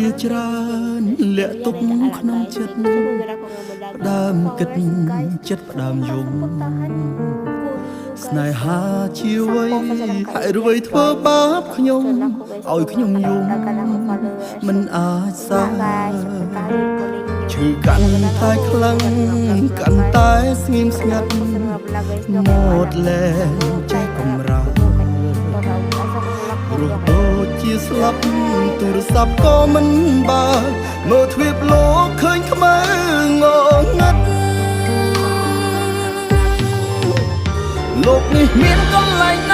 ជាច្រើនលាក់ទុកក្នុងចិត្តផ្ដើមគិតចិត្តផ្ដើមយំស្នេហាជាអ្វីហើយអ្វីធ្វើបាបខ្ញុំឲ្យខ្ញុំយំមិនអាចសាឈឺកាន់តែខ្លាំងកាន់តែស្ងៀមស្ងាត់មកលែងចេះកំរើរស់ដូចជាស្លាប់ទូរស័ព្ទក៏មិនបើមើលទ្វាបលោកឃើញខ្មៅងងឹតលោកនេះមានកន្លែង